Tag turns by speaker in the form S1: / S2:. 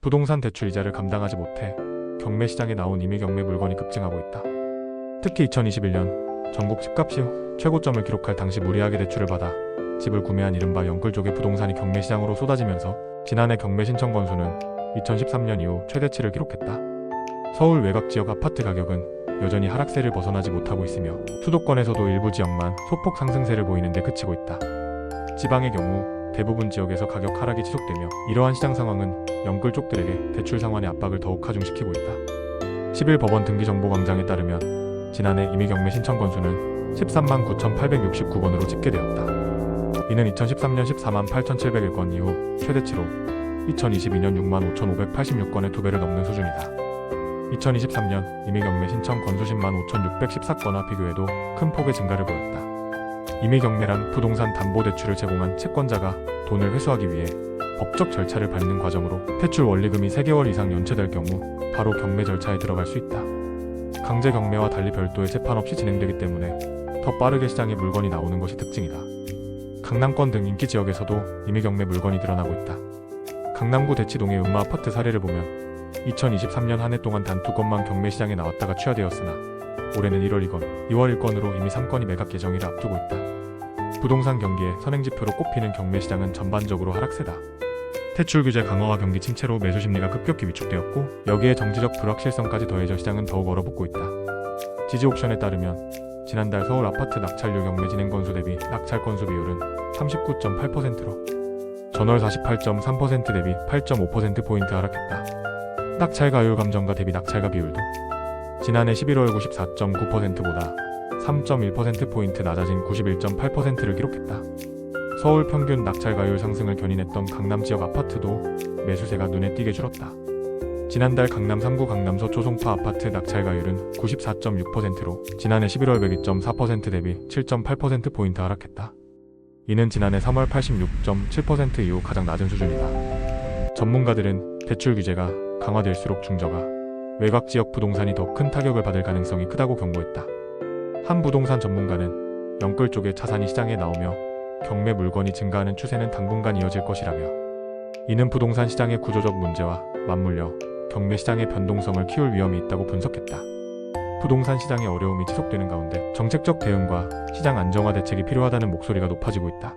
S1: 부동산 대출 이자를 감당하지 못해 경매 시장에 나온 이미 경매 물건이 급증하고 있다. 특히 2021년 전국 집값이 최고점을 기록할 당시 무리하게 대출을 받아 집을 구매한 이른바 영끌족의 부동산이 경매 시장으로 쏟아지면서 지난해 경매 신청 건수는 2013년 이후 최대치를 기록했다. 서울 외곽 지역 아파트 가격은 여전히 하락세를 벗어나지 못하고 있으며 수도권에서도 일부 지역만 소폭 상승세를 보이는데 그치고 있다. 지방의 경우 대부분 지역에서 가격 하락이 지속되며 이러한 시장 상황은 영끌족들에게 대출 상환의 압박을 더욱 가중시키고 있다. 10일 법원 등기정보광장에 따르면 지난해 임의 경매 신청 건수는 13만 9,869건으로 집계되었다. 이는 2013년 14만 8,701건 이후 최대치로 2022년 6만 5,586건의 2배를 넘는 수준이다. 2023년 임의 경매 신청 건수 10만 5,614건과 비교해도 큰 폭의 증가를 보였다. 임의 경매란 부동산 담보대출을 제공한 채권자가 돈을 회수하기 위해 법적 절차를 밟는 과정으로 대출 원리금이 3개월 이상 연체될 경우 바로 경매 절차에 들어갈 수 있다. 강제 경매와 달리 별도의 재판 없이 진행되기 때문에 더 빠르게 시장에 물건이 나오는 것이 특징이다. 강남권 등 인기 지역에서도 임의 경매 물건이 늘어나고 있다. 강남구 대치동의 음마 아파트 사례를 보면 2023년 한 해 동안 단 2건만 경매 시장에 나왔다가 취하되었으나 올해는 1월 2건, 2월 1건으로 이미 3건이 매각 예정일을 앞두고 있다. 부동산 경기의 선행지표로 꼽히는 경매 시장은 전반적으로 하락세다. 대출 규제 강화와 경기 침체로 매수 심리가 급격히 위축되었고 여기에 정치적 불확실성까지 더해져 시장은 더욱 얼어붙고 있다. 지지옥션에 따르면 지난달 서울 아파트 낙찰률 경매 진행 건수 대비 낙찰 건수 비율은 39.8%로 전월 48.3% 대비 8.5%포인트 하락했다. 낙찰가율 감정가 대비 낙찰가 비율도 지난해 11월 94.9%보다 3.1%포인트 낮아진 91.8%를 기록했다. 서울 평균 낙찰가율 상승을 견인했던 강남 지역 아파트도 매수세가 눈에 띄게 줄었다. 지난달 강남 3구 강남 서초 송파 아파트 낙찰가율은 94.6%로 지난해 11월 102.4% 대비 7.8%포인트 하락했다. 이는 지난해 3월 86.7% 이후 가장 낮은 수준이다. 전문가들은 대출 규제가 강화될수록 중저가, 외곽 지역 부동산이 더 큰 타격을 받을 가능성이 크다고 경고했다. 한 부동산 전문가는 영끌 쪽의 자산이 시장에 나오며 경매 물건이 증가하는 추세는 당분간 이어질 것이라며 이는 부동산 시장의 구조적 문제와 맞물려 경매 시장의 변동성을 키울 위험이 있다고 분석했다. 부동산 시장의 어려움이 지속되는 가운데 정책적 대응과 시장 안정화 대책이 필요하다는 목소리가 높아지고 있다.